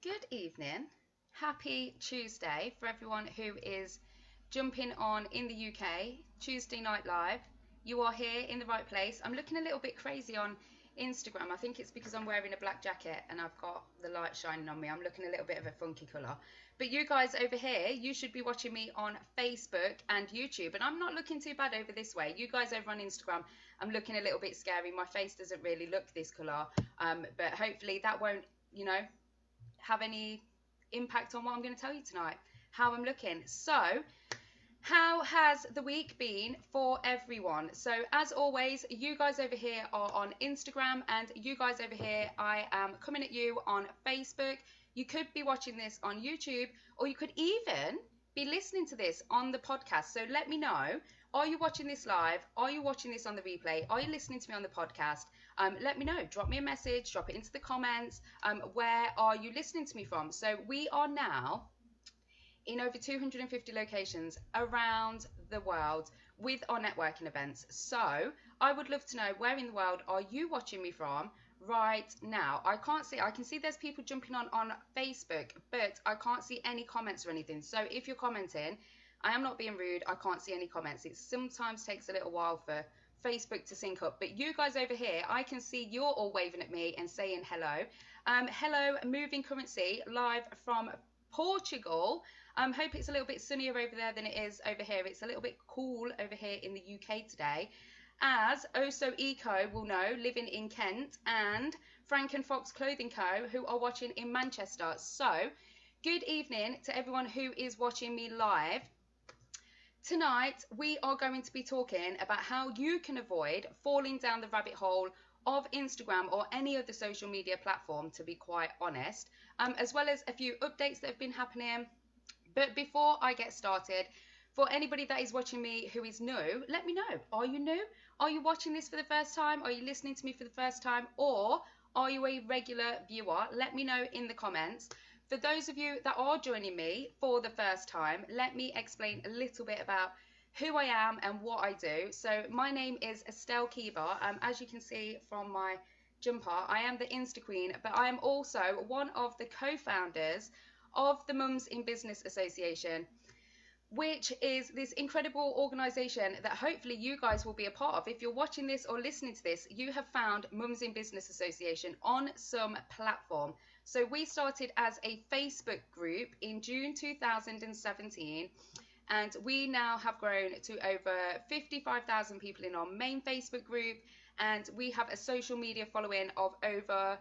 Good evening. Happy Tuesday for everyone who is jumping on in the UK. Tuesday Night Live. You are here in the right place. I'm looking a little bit crazy on Instagram. I think it's because I'm wearing a black jacket and I've got the light shining on me. I'm looking a little bit of a funky colour. But you guys over here, you should be watching me on Facebook and YouTube. And I'm not looking too bad over this way. You guys over on Instagram, I'm looking a little bit scary. My face doesn't really look this colour. But hopefully that won't, have any impact on what I'm going to tell you tonight, how I'm looking. So, how has the week been for everyone? So, as always, you guys over here are on Instagram, and you guys over here, I am coming at you on Facebook. You could be watching this on YouTube, or you could even be listening to this on the podcast. So, let me know. Are you watching this live? Are you watching this on the replay? Are you listening to me on the podcast? Let me know. Drop me a message. Drop it into the comments. Where are you listening to me from? So we are now in over 250 locations around the world with our networking events. So I would love to know, where in the world are you watching me from right now? I can see there's people jumping on Facebook, but I can't see any comments or anything. So if you're commenting, I am not being rude. I can't see any comments. It sometimes takes a little while for Facebook to sync up. But you guys over here, I can see you're all waving at me and saying hello. Hello, Moving Currency, live from Portugal. Hope it's a little bit sunnier over there than it is over here. It's a little bit cool over here in the UK today. As Oso Eco will know, living in Kent, and Frank and Fox Clothing Co., who are watching in Manchester. So, good evening to everyone who is watching me live. Tonight, we are going to be talking about how you can avoid falling down the rabbit hole of Instagram or any other social media platform, to be quite honest, as well as a few updates that have been happening. But before I get started, for anybody that is watching me who is new, let me know. Are you new? Are you watching this for the first time? Are you listening to me for the first time? Or are you a regular viewer? Let me know in the comments. For those of you that are joining me for the first time, let me explain a little bit about who I am and what I do. So my name is Estelle Kiva. As you can see from my jumper, I am the Insta Queen, but I am also one of the co-founders of the Mums in Business Association, which is this incredible organisation that hopefully you guys will be a part of. If you're watching this or listening to this, you have found Mums in Business Association on some platform. So we started as a Facebook group in June 2017, and we now have grown to over 55,000 people in our main Facebook group, and we have a social media following of over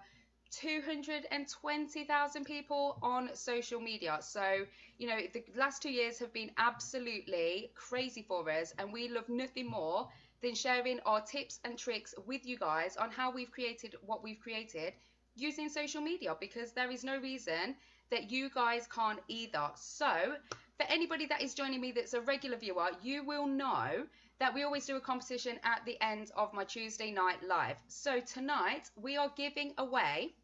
220,000 people on social media. So, the last 2 years have been absolutely crazy for us, and we love nothing more than sharing our tips and tricks with you guys on how we've created what we've created using social media, because there is no reason that you guys can't either. So, for anybody that is joining me that's a regular viewer, you will know that we always do a competition at the end of my Tuesday night live. So tonight we are giving away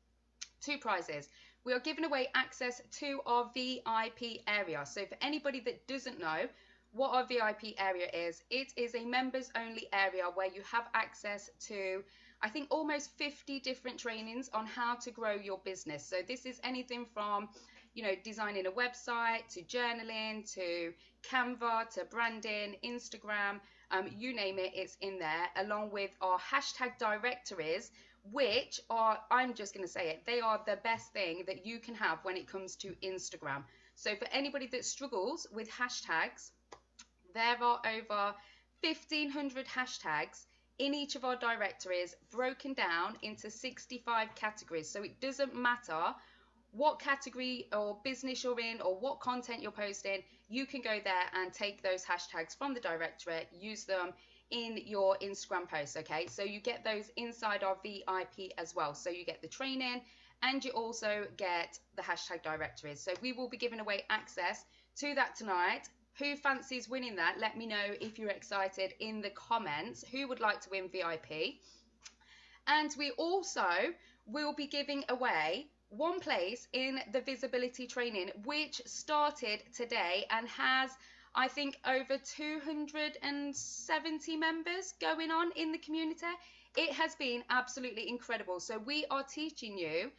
2 prizes. We are giving away access to our VIP area. So for anybody that doesn't know what our VIP area is, it is a members only area where you have access to, I think, almost 50 different trainings on how to grow your business. So this is anything from, designing a website, to journaling, to Canva, to branding, Instagram, you name it, it's in there, along with our hashtag directories, which are, I'm just going to say it, they are the best thing that you can have when it comes to Instagram. So for anybody that struggles with hashtags, there are over 1,500 hashtags in each of our directories, broken down into 65 categories. So it doesn't matter what category or business you're in or what content you're posting, you can go there and take those hashtags from the directorate, use them in your Instagram posts, okay? So you get those inside our VIP as well. So you get the training and you also get the hashtag directories. So we will be giving away access to that tonight. Who fancies winning that? Let me know if you're excited in the comments. Who would like to win VIP? And we also will be giving away one place in the visibility training, which started today and has, I think, over 270 members going on in the community. It has been absolutely incredible. So we are teaching you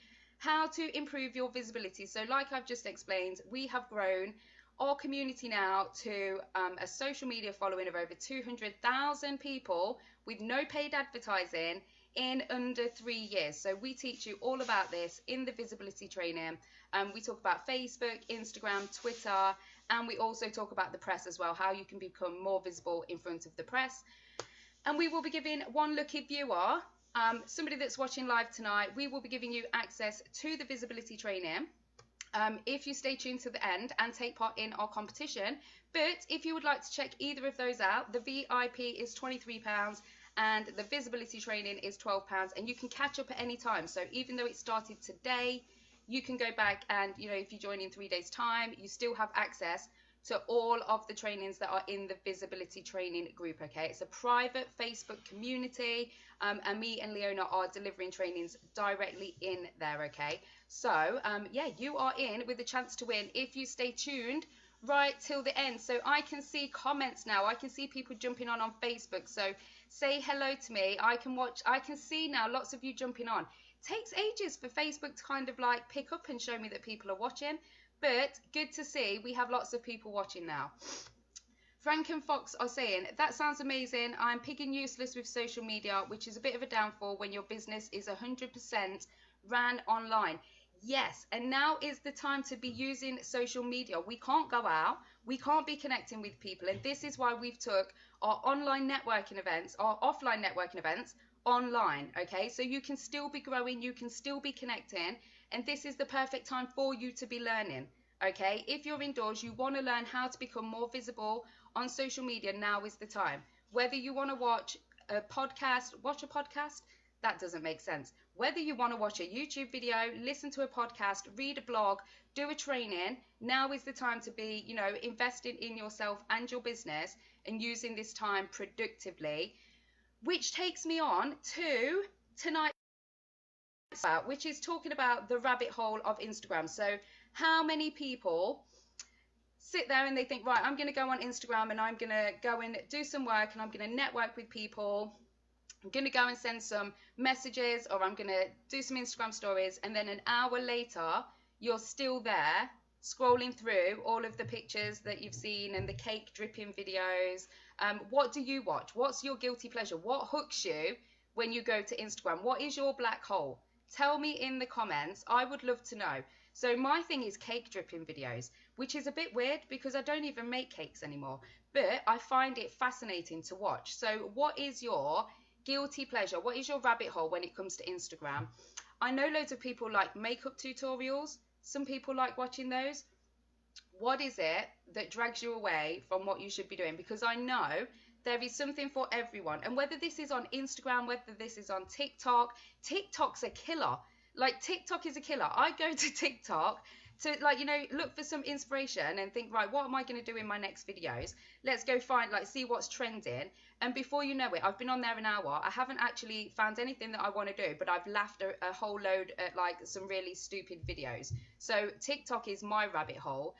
how to improve your visibility. So like I've just explained, we have grown our community now to a social media following of over 200,000 people with no paid advertising in under 3 years. So we teach you all about this in the visibility training. We talk about Facebook, Instagram, Twitter, and we also talk about the press as well, how you can become more visible in front of the press. And we will be giving one lucky viewer, somebody that's watching live tonight, we will be giving you access to the visibility training if you stay tuned to the end and take part in our competition. But if you would like to check either of those out, the VIP is £23 and the visibility training is £12, and you can catch up at any time. So even though it started today, you can go back and, you know, if you join in 3 days time, you still have access to all of the trainings that are in the visibility training group. Okay, it's a private Facebook community, and me and Leona are delivering trainings directly in there. Okay, so yeah, you are in with a chance to win if you stay tuned right till the end. So I can see comments now, I can see people jumping on Facebook, so say hello to me. I can see now lots of you jumping on. It takes ages for Facebook to kind of like pick up and show me that people are watching, but good to see we have lots of people watching now. Frank and Fox are saying, that sounds amazing. I'm pigging useless with social media, which is a bit of a downfall when your business is 100% ran online. Yes, and now is the time to be using social media. We can't go out, we can't be connecting with people, and this is why we've took our online networking events, our offline networking events, online. Okay, so you can still be growing, you can still be connecting, and this is the perfect time for you to be learning. Okay, if you're indoors, you want to learn how to become more visible on social media, now is the time. Whether you want to watch a podcast, that doesn't make sense. Whether you want to watch a YouTube video, listen to a podcast, read a blog, do a training, now is the time to be, you know, investing in yourself and your business and using this time productively. Which takes me on to tonight's, which is talking about the rabbit hole of Instagram. So how many people sit there and they think, right, I'm going to go on Instagram and I'm going to go and do some work and I'm going to network with people. I'm going to go and send some messages, or I'm going to do some Instagram stories, and then an hour later you're still there scrolling through all of the pictures that you've seen and the cake dripping videos. What do you watch? What's your guilty pleasure? What hooks you when you go to Instagram? What is your black hole? Tell me in the comments. I would love to know. So my thing is cake dripping videos, which is a bit weird because I don't even make cakes anymore, but I find it fascinating to watch. So what is your guilty pleasure? What is your rabbit hole when it comes to Instagram? I know loads of people like makeup tutorials. Some people like watching those. What is it that drags you away from what you should be doing? Because I know there is something for everyone. And whether this is on Instagram, whether this is on TikTok, TikTok's a killer. Like, TikTok is a killer. I go to TikTok to, like, you know, look for some inspiration and think, right, what am I going to do in my next videos? Let's go find, like, see what's trending. And before you know it, I've been on there an hour. I haven't actually found anything that I want to do, but I've laughed a whole load at, like, some really stupid videos. So TikTok is my rabbit hole.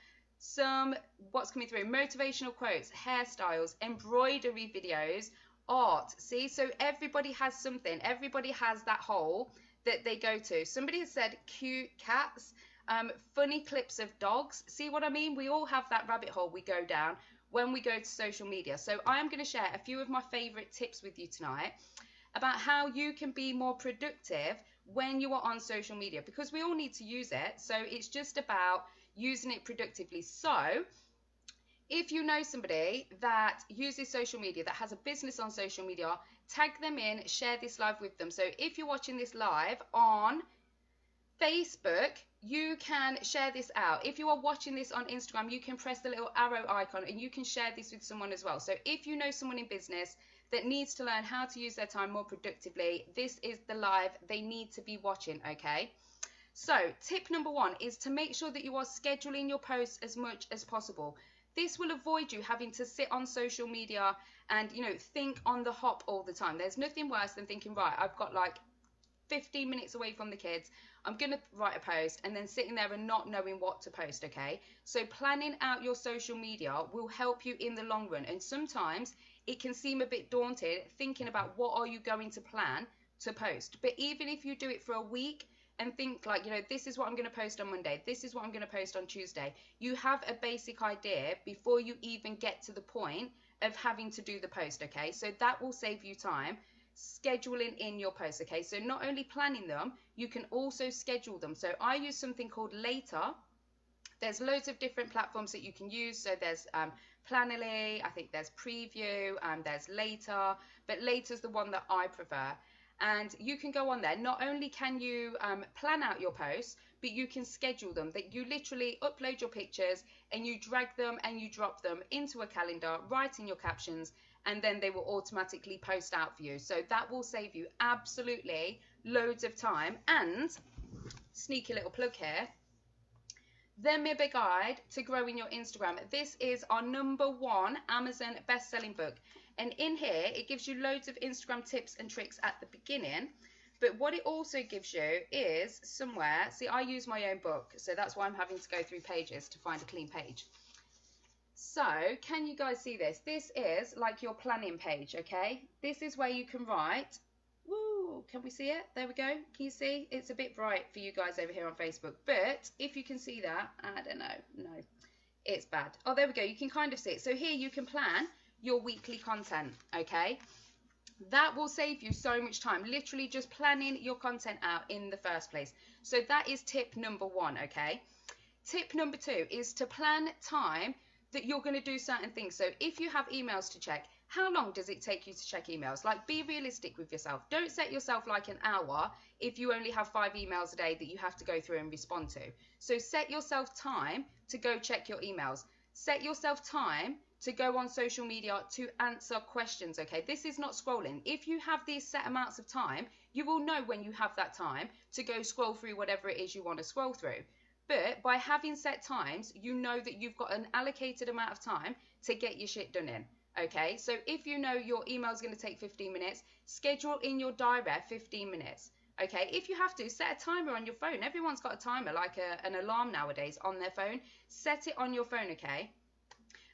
What's coming through? Motivational quotes, hairstyles, embroidery videos, art. See, so everybody has something. Everybody has that hole that they go to. Somebody has said cute cats, funny clips of dogs. See what I mean? We all have that rabbit hole we go down when we go to social media. So I am going to share a few of my favorite tips with you tonight about how you can be more productive when you are on social media, because we all need to use it. So it's just about using it productively. So if you know somebody that uses social media, that has a business on social media, tag them in, share this live with them. So if you're watching this live on Facebook, you can share this out. If you are watching this on Instagram, you can press the little arrow icon and you can share this with someone as well. So if you know someone in business that needs to learn how to use their time more productively, this is the live they need to be watching, okay? So tip number 1 is to make sure that you are scheduling your posts as much as possible. This will avoid you having to sit on social media and, you know, think on the hop all the time. There's nothing worse than thinking, right, I've got like 15 minutes away from the kids, I'm going to write a post, and then sitting there and not knowing what to post, okay? So planning out your social media will help you in the long run. And sometimes it can seem a bit daunting thinking about what are you going to plan to post. But even if you do it for a week and think like, this is what I'm going to post on Monday, this is what I'm going to post on Tuesday. You have a basic idea before you even get to the point of having to do the post, okay? So that will save you time scheduling in your posts, okay? So not only planning them, you can also schedule them. So I use something called Later. There's loads of different platforms that you can use. So there's Planoly, I think there's Preview, there's Later, but Later's the one that I prefer. And you can go on there. Not only can you plan out your posts, but you can schedule them. That you literally upload your pictures and you drag them and you drop them into a calendar, write in your captions, and then they will automatically post out for you. So that will save you absolutely loads of time. And sneaky little plug here, the MIBA Guide to Growing Your Instagram. This is our #1 Amazon best-selling book. And in here, it gives you loads of Instagram tips and tricks at the beginning. But what it also gives you is somewhere, see, I use my own book, so that's why I'm having to go through pages to find a clean page. So, can you guys see this? This is like your planning page, okay? This is where you can write. Woo, can we see it? There we go. Can you see? It's a bit bright for you guys over here on Facebook, but if you can see that, I don't know. No, it's bad. Oh, there we go. You can kind of see it. So here you can plan your weekly content, okay? That will save you so much time, literally just planning your content out in the first place. So that is tip #1, okay? Tip #2 is to plan time that you're going to do certain things. So if you have emails to check, how long does it take you to check emails? Like, be realistic with yourself. Don't set yourself like an hour if you only have 5 emails a day that you have to go through and respond to. So set yourself time to go check your emails. Set yourself time to go on social media to answer questions, okay? This is not scrolling. If you have these set amounts of time, you will know when you have that time to go scroll through whatever it is you want to scroll through. But by having set times, you know that you've got an allocated amount of time to get your shit done in. Okay, so if you know your email is going to take 15 minutes, schedule in your diary 15 minutes. Okay, if you have to, set a timer on your phone. Everyone's got a timer, like an alarm nowadays on their phone. Set it on your phone, okay?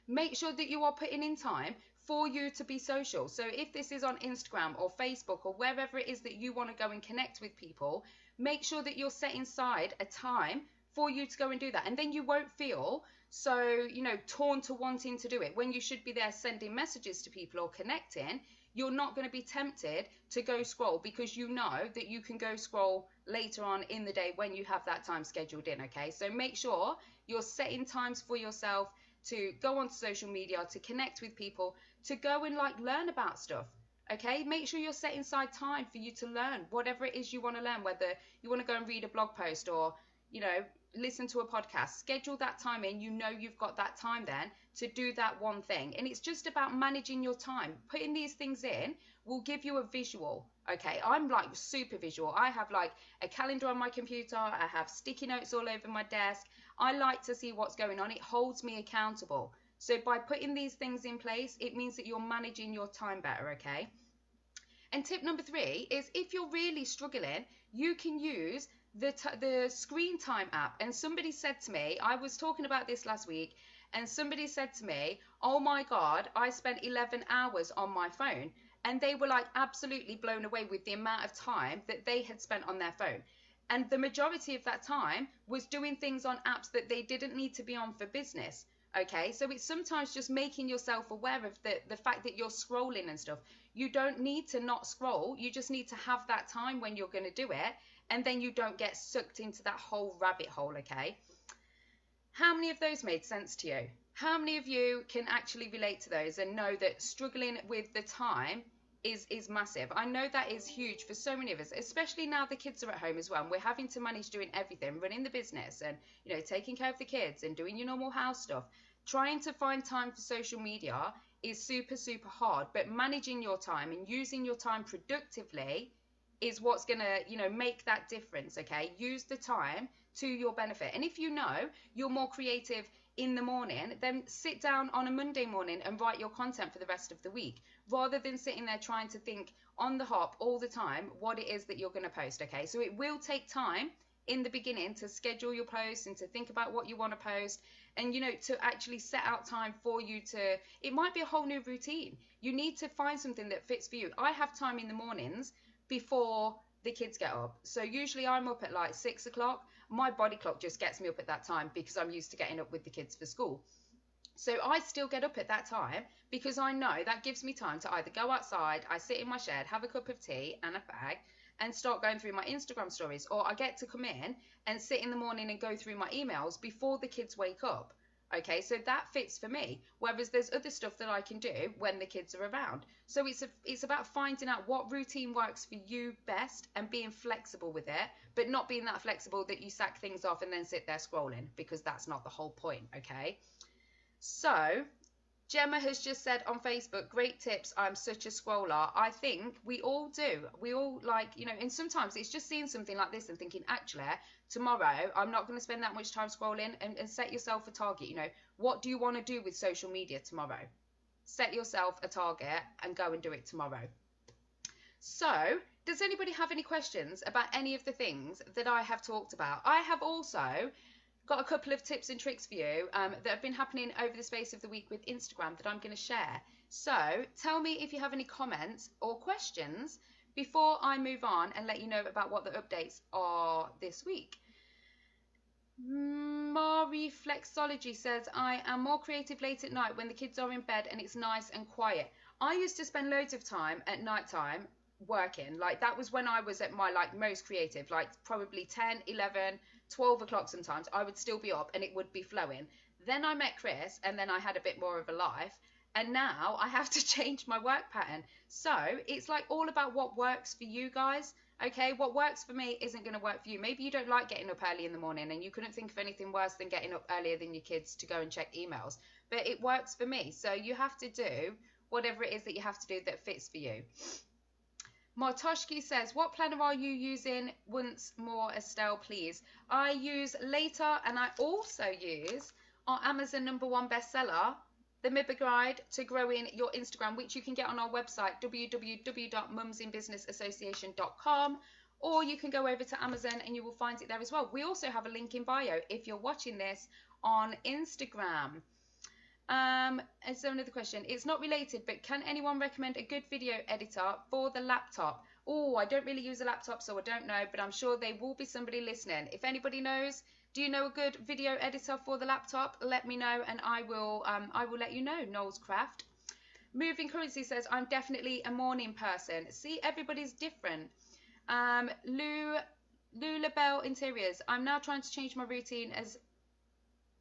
Make sure that you are putting in time for you to be social. So if this is on Instagram or Facebook or wherever it is that you want to go and connect with people, make sure that you're setting aside a time for you to go and do that. And then you won't feel so, torn to wanting to do it. When you should be there sending messages to people or connecting, you're not going to be tempted to go scroll because you know that you can go scroll later on in the day when you have that time scheduled in, okay? So make sure you're setting times for yourself to go onto social media, to connect with people, to go and learn about stuff, okay? Make sure you're setting aside time for you to learn whatever it is you want to learn, whether you want to go and read a blog post or, listen to a podcast. Schedule that time in. You've got that time then to do that one thing. And it's just about managing your time. Putting these things in will give you a visual, okay? I'm super visual. I have a calendar on my computer. I have sticky notes all over my desk. I like to see what's going on. It holds me accountable. So by putting these things in place, it means that you're managing your time better, okay? And tip #3 is if you're really struggling, you can use the screen time app. And somebody said to me, I was talking about this last week, and somebody said to me, oh my God, I spent 11 hours on my phone. And they were absolutely blown away with the amount of time that they had spent on their phone. And the majority of that time was doing things on apps that they didn't need to be on for business. Okay, so it's sometimes just making yourself aware of the fact that you're scrolling and stuff. You don't need to not scroll. You just need to have that time when you're going to do it. And then you don't get sucked into that whole rabbit hole, okay? How many of those made sense to you? How many of you can actually relate to those and know that struggling with the time is massive? I know that is huge for so many of us, especially now the kids are at home as well. And we're having to manage doing everything, running the business and, taking care of the kids and doing your normal house stuff. Trying to find time for social media is super, super hard. But managing your time and using your time productively is what's going to, make that difference, okay? Use the time to your benefit. And if you're more creative in the morning, then sit down on a Monday morning and write your content for the rest of the week, rather than sitting there trying to think on the hop all the time what it is that you're going to post, okay? So it will take time in the beginning to schedule your posts and to think about what you want to post and, to actually set out time for you to, it might be a whole new routine. You need to find something that fits for you. I have time in the mornings before the kids get up. So usually I'm up at like 6 o'clock. My body clock just gets me up at that time because I'm used to getting up with the kids for school. So I still get up at that time because I know that gives me time to either go outside, I sit in my shed, have a cup of tea and a fag, and start going through my Instagram stories, or I get to come in and sit in the morning and go through my emails before the kids wake up. Okay, so that fits for me. Whereas there's other stuff that I can do when the kids are around. So it's about finding out what routine works for you best and being flexible with it, but not being that flexible that you sack things off and then sit there scrolling, because that's not the whole point, okay? So Gemma has just said on Facebook, great tips. I'm such a scroller. I think we all do. We all, like, you know, and sometimes it's just seeing something like this and thinking, actually, tomorrow I'm not going to spend that much time scrolling, and set yourself a target. You know, what do you want to do with social media tomorrow? Set yourself a target and go and do it tomorrow. So, does anybody have any questions about any of the things that I have talked about? I have also got a couple of tips and tricks for you that have been happening over the space of the week with Instagram that I'm going to share. So tell me if you have any comments or questions before I move on and let you know about what the updates are this week. Mari Flexology says, I am more creative late at night when the kids are in bed and it's nice and quiet. I used to spend loads of time at night time working. Like, that was when I was at my like most creative, like probably 10, 11, 12 o'clock sometimes. I would still be up and it would be flowing. Then I met Chris and then I had a bit more of a life, and now I have to change my work pattern. So it's like all about what works for you guys. Okay, what works for me isn't going to work for you. Maybe you don't like getting up early in the morning and you couldn't think of anything worse than getting up earlier than your kids to go and check emails, but it works for me. So you have to do whatever it is that you have to do that fits for you. Martoshki says, what planner are you using? Once more, Estelle, please. I use Later, and I also use our Amazon #1 bestseller, the MIBA Guide to Growing Your Instagram, which you can get on our website, www.mumsinbusinessassociation.com, or you can go over to Amazon and you will find it there as well. We also have a link in bio if you're watching this on Instagram. And so another question, it's not related, but can anyone recommend a good video editor for the laptop? Oh, I don't really use a laptop, so I don't know, but I'm sure there will be somebody listening. If anybody knows, do you know a good video editor for the laptop? Let me know and I will let you know. Noel's Craft. Moving Currency says, I'm definitely a morning person. See, everybody's different. Lula Bell Interiors, I'm now trying to change my routine as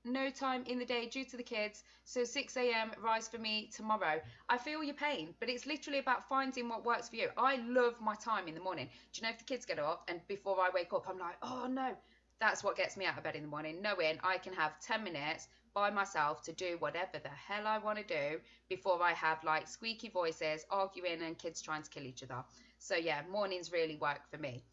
no time in the day due to the kids, so 6 a.m. rise for me tomorrow. I feel your pain, but it's literally about finding what works for you. I love my time in the morning. Do you know, if the kids get up and before I wake up I'm like, oh no, that's what gets me out of bed in the morning, knowing I can have 10 minutes by myself to do whatever the hell I want to do before I have like squeaky voices, arguing, and kids trying to kill each other. So yeah, mornings really work for me.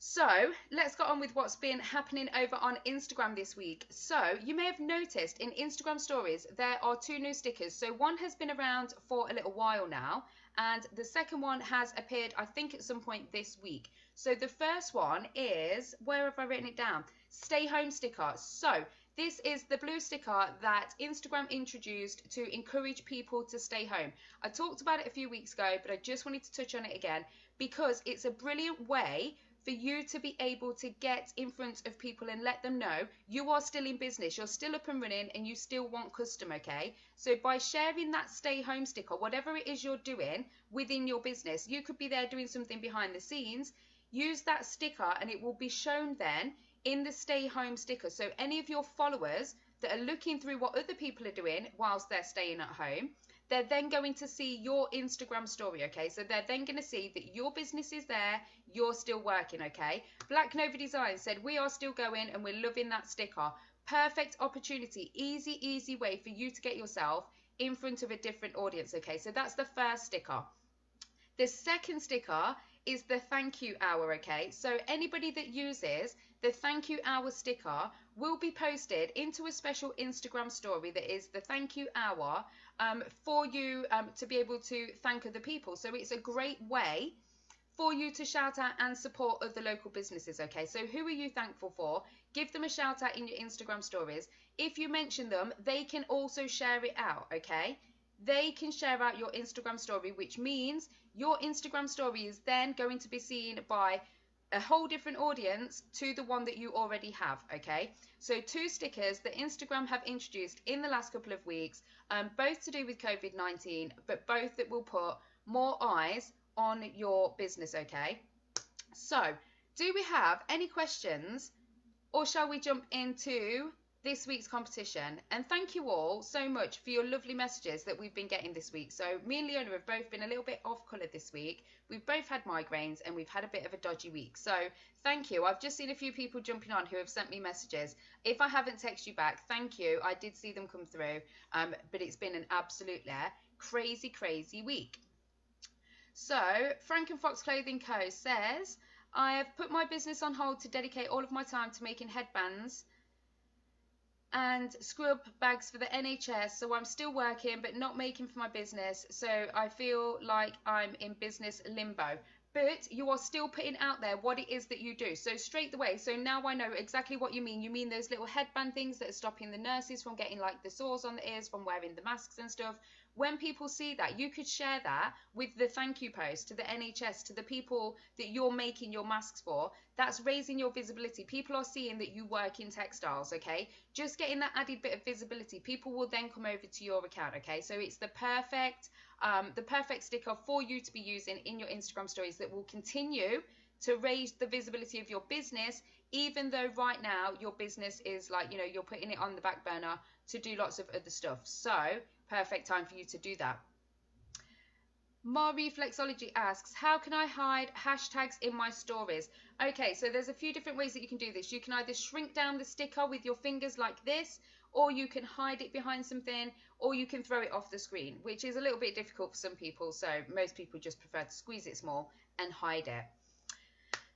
So let's get on with what's been happening over on Instagram this week. So you may have noticed in Instagram stories there are 2 new stickers. So one has been around for a little while now, and the second one has appeared, I think, at some point this week. So the first one is, where have I written it down? Stay home sticker. So this is the blue sticker that Instagram introduced to encourage people to stay home. I talked about it a few weeks ago, but I just wanted to touch on it again because it's a brilliant way for you to be able to get in front of people and let them know you are still in business, you're still up and running, and you still want custom, okay? So by sharing that stay home sticker, whatever it is you're doing within your business, you could be there doing something behind the scenes, use that sticker and it will be shown then in the stay home sticker. So any of your followers that are looking through what other people are doing whilst they're staying at home, they're then going to see your Instagram story, okay? So they're then going to see that your business is there, you're still working, okay? Black Nova Design said, we are still going and we're loving that sticker. Perfect opportunity, easy way for you to get yourself in front of a different audience, okay? So that's the first sticker. The second sticker is the thank you hour, okay? So anybody that uses the thank you hour sticker will be posted into a special Instagram story that is the thank you hour for you to be able to thank other people. So it's a great way for you to shout out and support other local businesses, okay? So who are you thankful for? Give them a shout out in your Instagram stories. If you mention them, they can also share it out, okay? They can share out your Instagram story, which means your Instagram story is then going to be seen by a whole different audience to the one that you already have, okay? So 2 stickers that Instagram have introduced in the last couple of weeks, both to do with COVID-19, but both that will put more eyes on your business, okay? So, do we have any questions, or shall we jump into this week's competition? And thank you all so much for your lovely messages that we've been getting this week. So me and Leona have both been a little bit off colour this week. We've both had migraines and we've had a bit of a dodgy week. So thank you. I've just seen a few people jumping on who have sent me messages. If I haven't texted you back, thank you. I did see them come through, but it's been an absolutely crazy week. So Frank and Fox Clothing Co. says, I have put my business on hold to dedicate all of my time to making headbands and scrub bags for the NHS, so I'm still working but not making for my business, so I feel like I'm in business limbo. But you are still putting out there what it is that you do. So straight away, so now I know exactly what you mean. You mean those little headband things that are stopping the nurses from getting like the sores on the ears from wearing the masks and stuff. When people see that, you could share that with the thank you post to the NHS, to the people that you're making your masks for. That's raising your visibility. People are seeing that you work in textiles, okay? Just getting that added bit of visibility. People will then come over to your account, okay? So it's the perfect sticker for you to be using in your Instagram stories that will continue to raise the visibility of your business, even though right now your business is like, you know, you're putting it on the back burner to do lots of other stuff. So perfect time for you to do that. Ma Reflexology asks, how can I hide hashtags in my stories? Okay, so there's a few different ways that you can do this. You can either shrink down the sticker with your fingers like this, or you can hide it behind something, or you can throw it off the screen, which is a little bit difficult for some people. So most people just prefer to squeeze it small and hide it.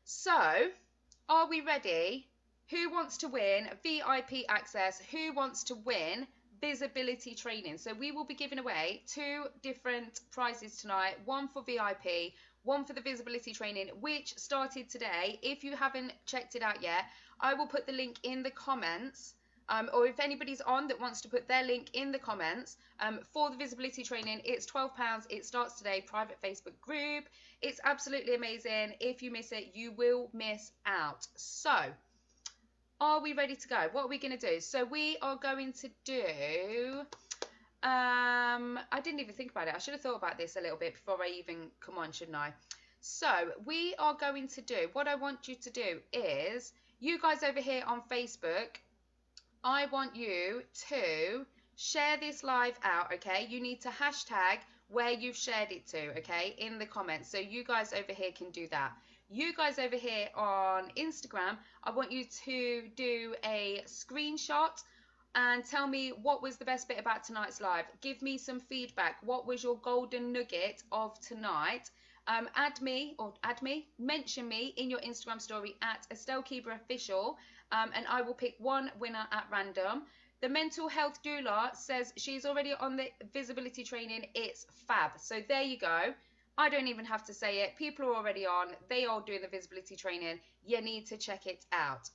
So are we ready? Who wants to win VIP access? Who wants to win visibility training? So we will be giving away 2 different prizes tonight, one for VIP, one for the visibility training, which started today. If you haven't checked it out yet, I will put the link in the comments, or if anybody's on that wants to put their link in the comments for the visibility training. It's £12. It starts today, private Facebook group. It's absolutely amazing. If you miss it, you will miss out. So are we ready to go? What are we going to do? So we are going to do, I didn't even think about it. I should have thought about this a little bit before I even come on, shouldn't I? So we are going to do, what I want you to do is, you guys over here on Facebook, I want you to share this live out, okay? You need to hashtag where you've shared it to, okay, in the comments. So you guys over here can do that. You guys over here on Instagram, I want you to do a screenshot and tell me what was the best bit about tonight's live. Give me some feedback. What was your golden nugget of tonight? Mention me in your Instagram story at Estelle Keeber Official, and I will pick one winner at random. The mental health doula says she's already on the visibility training. It's fab. So there you go. I don't even have to say it. People are already on. They are doing the visibility training. You need to check it out.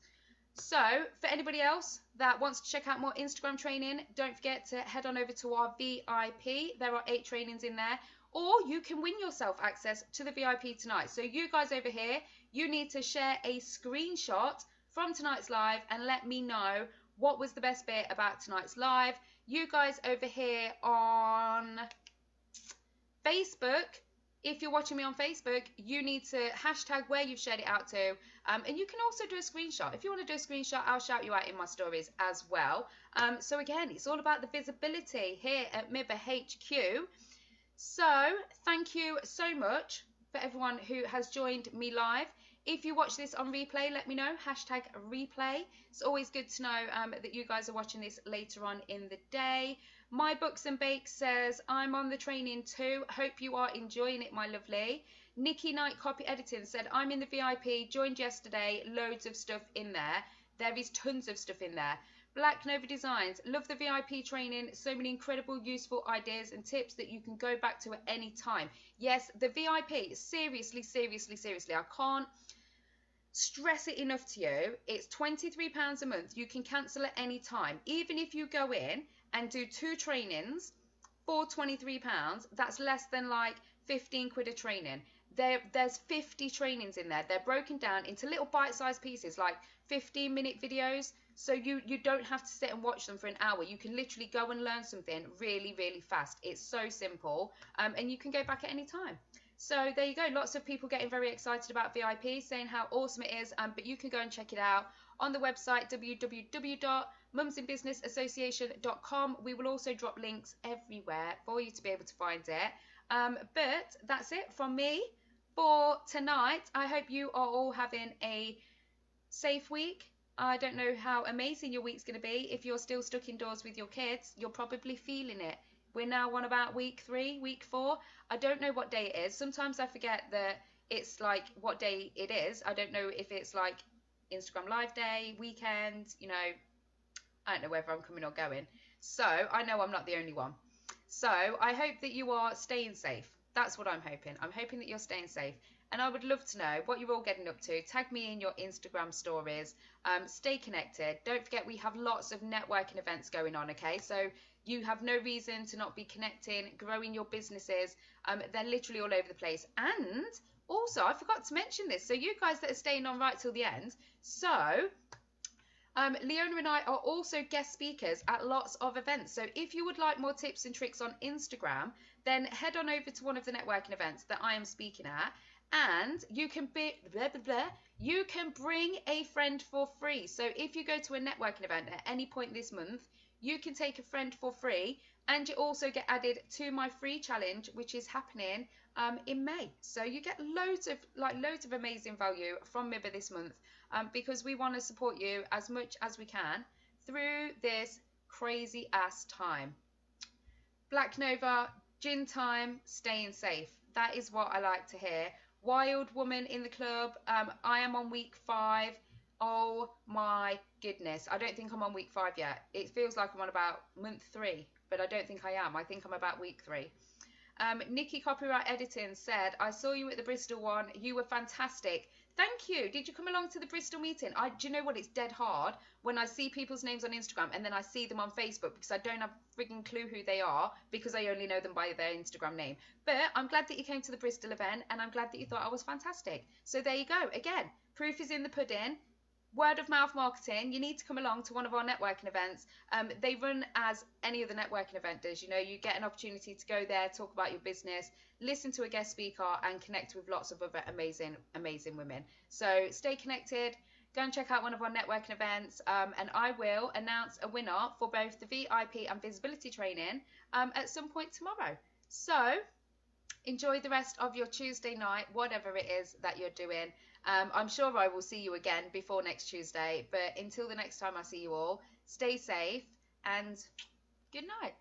So for anybody else that wants to check out more Instagram training, don't forget to head on over to our VIP. There are 8 trainings in there. Or you can win yourself access to the VIP tonight. So you guys over here, you need to share a screenshot from tonight's live and let me know what was the best bit about tonight's live. You guys over here on Facebook, if you're watching me on Facebook, you need to hashtag where you've shared it out to. And you can also do a screenshot. If you want to do a screenshot, I'll shout you out in my stories as well. So again, it's all about the visibility here at MIBA HQ. So thank you so much for everyone who has joined me live. If you watch this on replay, let me know, hashtag replay. It's always good to know that you guys are watching this later on in the day. My Books and Bakes says, I'm on the training too. Hope you are enjoying it, my lovely. Nikki Knight Copy Editing said, I'm in the VIP, joined yesterday, loads of stuff in there. There is tons of stuff in there. Black Nova Designs, love the VIP training. So many incredible, useful ideas and tips that you can go back to at any time. Yes, the VIP, seriously, I can't stress it enough to you. It's £23 a month. You can cancel at any time. Even if you go in and do 2 trainings for £23, that's less than like 15 quid a training. There's 50 trainings in there. They're broken down into little bite-sized pieces, like 15-minute videos. So you don't have to sit and watch them for an hour. You can literally go and learn something really, really fast. It's so simple, and you can go back at any time. So there you go. Lots of people getting very excited about VIP, saying how awesome it is. But you can go and check it out on the website www.mumsinbusinessassociation.com. We will also drop links everywhere for you to be able to find it. But that's it from me for tonight. I hope you are all having a safe week. I don't know how amazing your week's going to be. If you're still stuck indoors with your kids, you're probably feeling it. We're now on about week 3, week 4. I don't know what day it is. Sometimes I forget that it's like what day it is. I don't know if it's like Instagram Live Day, weekend, you know. I don't know whether I'm coming or going. So I know I'm not the only one. So I hope that you are staying safe. That's what I'm hoping. I'm hoping that you're staying safe. And I would love to know what you're all getting up to. Tag me in your Instagram stories. Stay connected. Don't forget we have lots of networking events going on, okay? So you have no reason to not be connecting, growing your businesses. They're literally all over the place. And also, I forgot to mention this. So you guys that are staying on right till the end. So Leona and I are also guest speakers at lots of events. So if you would like more tips and tricks on Instagram, then head on over to one of the networking events that I am speaking at. And you can you can bring a friend for free. So if you go to a networking event at any point this month, you can take a friend for free, and you also get added to my free challenge, which is happening in May. So you get loads of amazing value from MIBA this month, because we want to support you as much as we can through this crazy ass time. Black Nova, gin time, staying safe. That is what I like to hear. Wild woman in the club. I am on week 5. Oh my goodness. I don't think I'm on week 5 yet. It feels like I'm on about month 3, but I don't think I am. I think I'm about week 3. Nikki Copyright Editing said, I saw you at the Bristol one. You were fantastic. Thank you. Did you come along to the Bristol meeting? Do you know what? It's dead hard when I see people's names on Instagram and then I see them on Facebook, because I don't have a frigging clue who they are, because I only know them by their Instagram name. But I'm glad that you came to the Bristol event, and I'm glad that you thought I was fantastic. So there you go. Again, proof is in the pudding. Word of mouth marketing. You need to come along to one of our networking events. They run as any other networking event does. You know, you get an opportunity to go there, talk about your business, listen to a guest speaker, and connect with lots of other amazing women. So stay connected. Go and check out one of our networking events, and I will announce a winner for both the VIP and visibility training at some point tomorrow. So enjoy the rest of your Tuesday night, whatever it is that you're doing. I'm sure I will see you again before next Tuesday, but until the next time I see you all, stay safe and good night.